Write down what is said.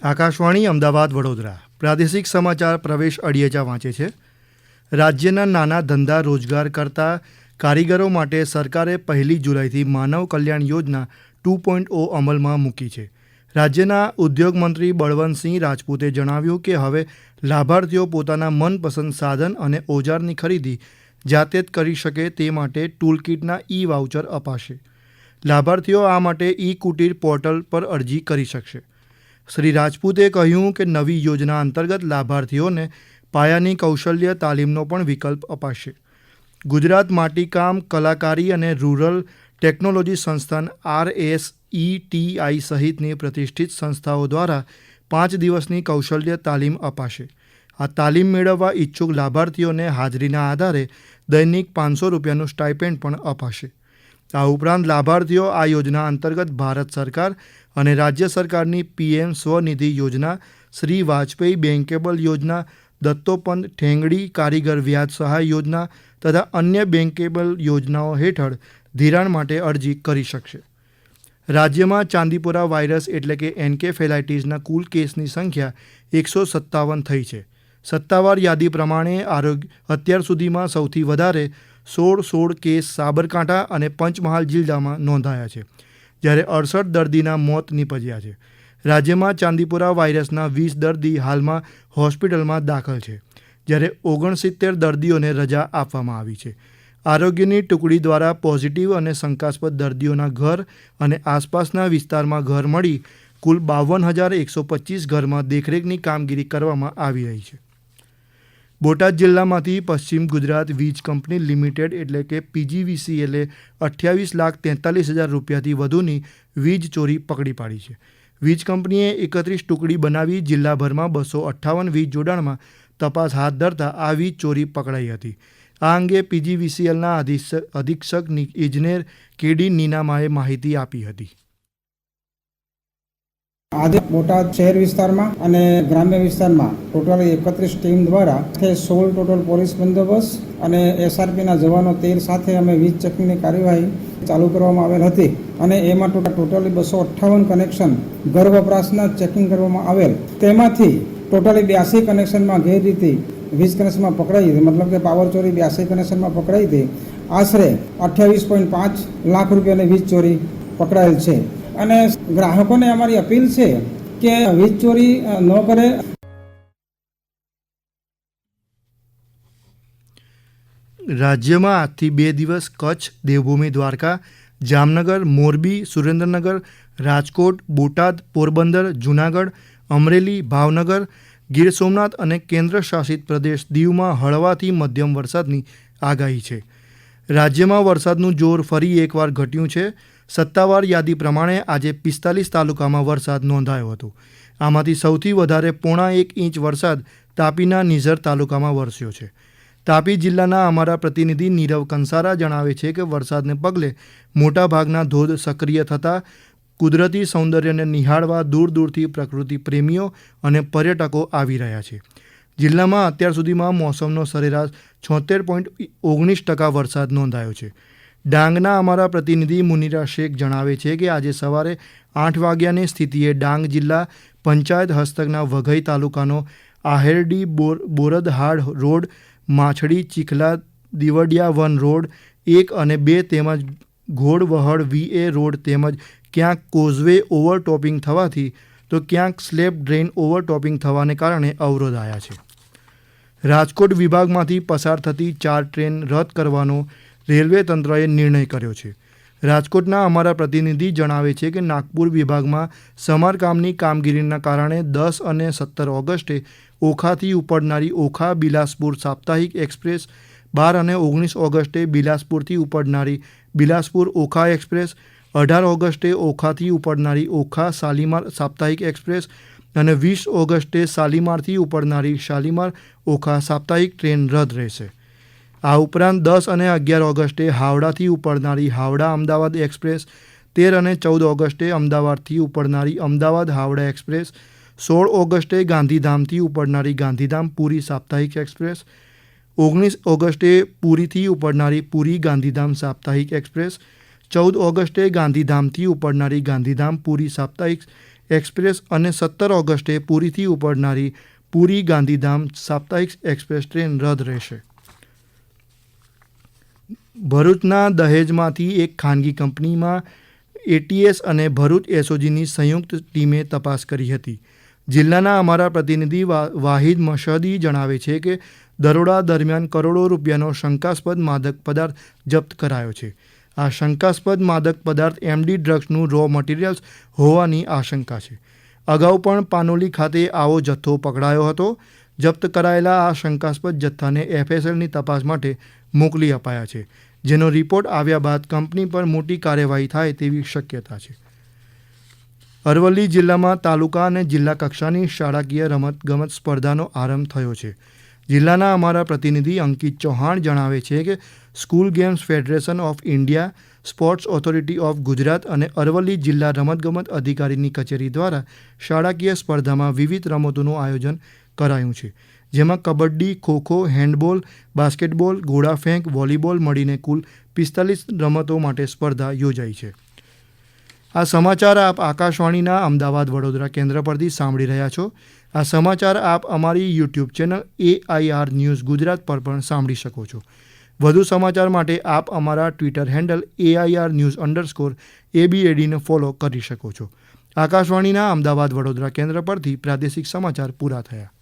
આકાશવાણી અમદાવાદ વડોદરા પ્રાદેશિક સમાચાર પ્રવેશ અડિયેચા વાંચે છે. રાજ્યના નાના ધંધા રોજગાર કરતા કારીગરો માટે સરકારે 1 જુલાઈથી માનવ કલ્યાણ યોજના 2.0 અમલમાં મૂકી છે. રાજ્યના ઉદ્યોગ મંત્રી બળવંતસિંહ રાજપૂતે જણાવ્યું કે હવે લાભાર્થીઓ પોતાના મનપસંદ સાધન અને ઓજારની ખરીદી જાતે જ કરી શકે તે માટે ટૂલકિટના વાઉચર અપાશે. લાભાર્થીઓ આ માટે કુટીર પોર્ટલ પર અરજી કરી શકશે. શ્રી રાજપૂતે કહ્યું કે નવી યોજના અંતર્ગત લાભાર્થીઓને પાયાની કૌશલ્ય તાલીમનો પણ વિકલ્પ અપાશે. ગુજરાત માટીકામ કલાકારી અને રૂરલ ટેકનોલોજી સંસ્થાન RSETI સહિતની પ્રતિષ્ઠિત સંસ્થાઓ દ્વારા 5 દિવસની કૌશલ્ય તાલીમ અપાશે. આ તાલીમ મેળવવા ઈચ્છુક લાભાર્થીઓને હાજરીના આધારે દૈનિક ₹500 સ્ટાઇપેન્ડ પણ અપાશે. આ ઉપરાંત લાભાર્થીઓ આ યોજના અંતર્ગત ભારત સરકાર અને રાજ્ય સરકારની PM સ્વનિધિ યોજના, શ્રી વાજપેયી બેન્કેબલ યોજના, દત્તોપંત ઠેંગડી કારીગર વ્યાજ સહાય યોજના તથા અન્ય બેન્કેબલ યોજનાઓ હેઠળ ધિરાણ માટે અરજી કરી શકશે. રાજ્યમાં ચાંદીપુરા વાયરસ એટલે કે એન્કેફેલાઇટિસના કુલ કેસની સંખ્યા 157 થઈ છે. સત્તાવાર યાદી પ્રમાણે અત્યાર સુધીમાં સૌથી વધારે 16 કેસ સાબરકાંઠા અને પંચમહાલ જિલ્લામાં નોંધાયા છે, જ્યારે 68 દર્દીના મોત નીપજ્યા છે. રાજ્યમાં ચાંદીપુરા વાયરસના 20 દર્દી હાલમાં હોસ્પિટલમાં દાખલ છે, જ્યારે 69 દર્દીઓને રજા આપવામાં આવી છે. આરોગ્યની ટુકડી દ્વારા પોઝિટિવ અને શંકાસ્પદ દર્દીઓના ઘર અને આસપાસના વિસ્તારમાં ઘર મળી કુલ 52,125 ઘરમાં દેખરેખની કામગીરી કરવામાં આવી રહી છે. બોટાદ જિલ્લામાંથી પશ્ચિમ ગુજરાત વીજ કંપની લિમિટેડ એટલે કે PGVCLએ ₹28,43,000 થી વધુની વીજ ચોરી પકડી પાડી છે. વીજ કંપનીએ 31 ટુકડી બનાવી જિલ્લાભરમાં 258 વીજ જોડાણમાં તપાસ હાથ ધરતા આ વીજ ચોરી પકડાઈ હતી. આ અંગે PGVCLના અધિક્ષક ઇજનેર KD નીનામાએ માહિતી આપી હતી. આજે બોટાદ શહેર વિસ્તારમાં અને ગ્રામ્ય વિસ્તારમાં ટોટલ 31 ટીમ દ્વારા 16 ટોટલ પોલીસ બંદોબસ્ત અને SRPના જવાનો 13 સાથે અમે વીજ ચેકિંગની કાર્યવાહી ચાલુ કરવામાં આવેલ હતી અને એમાં ટોટલી 258 કનેક્શન ઘર વપરાશના ચેકિંગ કરવામાં આવેલ. તેમાંથી ટોટલી 82 કનેક્શનમાં ગેરરીતિ વીજ કનેક્શનમાં પકડાઈ હતી, મતલબ કે પાવર ચોરી 82 કનેક્શનમાં પકડાઈ હતી. આશરે 28.5 લાખ રૂપિયાની વીજ ચોરી પકડાયેલ છે અને ગ્રાહકોને અમારી અપીલ છે કે વીજ ચોરી ન કરે. રાજ્યમાં આજથી 2 દિવસ કચ્છ, દેવભૂમિ દ્વારકા, જામનગર, મોરબી, સુરેન્દ્રનગર, રાજકોટ, બોટાદ, પોરબંદર, જૂનાગઢ, અમરેલી, ભાવનગર, ગીર સોમનાથ અને કેન્દ્ર શાસિત પ્રદેશ દીવમાં હળવાથી મધ્યમ વરસાદની આગાહી છે. રાજ્યમાં વરસાદનું જોર ફરી એકવાર ઘટ્યું છે. સત્તાવાર યાદી પ્રમાણે આજે 45 તાલુકામાં વરસાદ નોંધાયો હતો. આમાંથી સૌથી વધારે 1.5 ઇંચ વરસાદ તાપીના નિઝર તાલુકામાં વરસ્યો છે. તાપી જિલ્લાના અમારા પ્રતિનિધિ નીરવ કંસારા જણાવે છે કે વરસાદને પગલે મોટાભાગના ધોધ સક્રિય થતાં કુદરતી સૌંદર્યને નિહાળવા દૂર દૂરથી પ્રકૃતિ પ્રેમીઓ અને પર્યટકો આવી રહ્યા છે. જિલ્લામાં અત્યાર સુધીમાં મોસમનો સરેરાશ 76.19% વરસાદ નોંધાયો છે. ડાંગના અમારા પ્રતિનિધિ મુનિરા શેખ જણાવે છે કે આજે સવારે 8 વાગ્યાની સ્થિતિએ ડાંગ જિલ્લા પંચાયત હસ્તકના વઘઈ તાલુકાનો આહેરડી બોરદહાડ રોડ, માછડી ચીખલા દીવડિયા વન રોડ 1 અને 2 તેમજ ઘોડવહડ VA રોડ તેમજ ક્યાંક કોઝવે ઓવરટોપિંગ થવાથી તો ક્યાંક સ્લેબ ડ્રેન ઓવરટોપિંગ થવાને કારણે અવરોધાયા છે. રાજકોટ વિભાગમાંથી પસાર થતી 4 ટ્રેન રદ કરવાનો રેલવે તંત્રએ નિર્ણય કર્યો છે. રાજકોટના અમારા પ્રતિનિધિ જણાવે છે કે નાગપુર વિભાગમાં સમારકામની કામગીરીના કારણે 10 અને 17 ઓગસ્ટે ઓખાથી ઉપડનારી ઓખા બિલાસપુર સાપ્તાહિક એક્સપ્રેસ, 12 અને 19 ઓગસ્ટે બિલાસપુરથી ઉપડનારી બિલાસપુર ઓખા એક્સપ્રેસ, 18 ઓગસ્ટે ઓખાથી ઉપડનારી ઓખા શાલીમાર સાપ્તાહિક એક્સપ્રેસ અને 20 ઓગસ્ટે શાલીમારથી ઉપડનારી શાલીમાર ઓખા સાપ્તાહિક ટ્રેન રદ રહેશે. આ ઉપરાંત 10 અને 11 ઓગસ્ટે હાવડાથી ઉપડનારી હાવડા અમદાવાદ એક્સપ્રેસ, 13 અને 14 ઓગસ્ટે અમદાવાદથી ઉપડનારી અમદાવાદ હાવડા એક્સપ્રેસ, 16 ઓગસ્ટે ગાંધીધામથી ઉપડનારી ગાંધીધામ પુરી સાપ્તાહિક એક્સપ્રેસ, 19 ઓગસ્ટે પુરીથી ઉપડનારી પુરી ગાંધીધામ સાપ્તાહિક એક્સપ્રેસ, 14 ઓગસ્ટે ગાંધીધામથી ઉપડનારી ગાંધીધામ પુરી સાપ્તાહિક એક્સપ્રેસ અને 17 ઓગસ્ટે પુરીથી ઉપડનારી પુરી ગાંધીધામ સાપ્તાહિક એક્સપ્રેસ ટ્રેન રદ રહેશે. ભરૂચના દહેજમાંથી એક ખાનગી કંપનીમાં એટીએસ અને ભરૂચ એસઓજીની સંયુક્ત ટીમે તપાસ કરી હતી. જિલ્લાના અમારા પ્રતિનિધિ વાહિદ મશહદી જણાવે છે કે દરોડા દરમિયાન કરોડો રૂપિયાનો શંકાસ્પદ માદક પદાર્થ જપ્ત કરાયો છે. આ શંકાસ્પદ માદક પદાર્થ એમડી ડ્રગ્સનું રો મટીરિયલ્સ હોવાની આશંકા છે. અગાઉ પણ પાનોલી ખાતે આવો જથ્થો પકડાયો હતો. જપ્ત કરાયેલા આ શંકાસ્પદ જથ્થાને એફએસએલની તપાસ માટે મોકલી અપાયા છે, જેનો રિપોર્ટ આવ્યા બાદ કંપની પર મોટી કાર્યવાહી થાય તેવી શક્યતા છે. અરવલ્લી જિલ્લામાં તાલુકા અને જિલ્લા કક્ષાની શાળાકીય રમતગમત સ્પર્ધાનો આરંભ થયો છે. જિલ્લાના અમારા પ્રતિનિધિ અંકિત ચૌહાણ જણાવે છે કે school games federation of India, sports authority of Gujarat અને અરવલ્લી જિલ્લા રમતગમત અધિકારીની કચેરી દ્વારા શાળાકીય સ્પર્ધામાં વિવિધ રમતોનું આયોજન કરાયું છે, જેમાં કબડ્ડી, ખોખો, હેન્ડબોલ, બાસ્કેટબોલ, ગોળા ફેંક, વોલીબોલ મળીને કુલ 45 રમતો માટે સ્પર્ધા યોજાઈ છે. આ સમાચાર આપ આકાશવાણીના અમદાવાદ વડોદરા કેન્દ્ર પરથી સાંભળી રહ્યા છો. આ સમાચાર આપ અમારી YouTube channel AIR news Gujarat પર પણ સાંભળી શકો છો. વધુ સમાચાર માટે આપ અમારા ટ્વિટર હેન્ડલ AIR_news_ABADને ફોલો કરી શકો છો. આકાશવાણીના અમદાવાદ વડોદરા કેન્દ્ર પરથી પ્રાદેશિક સમાચાર પૂરા થયા.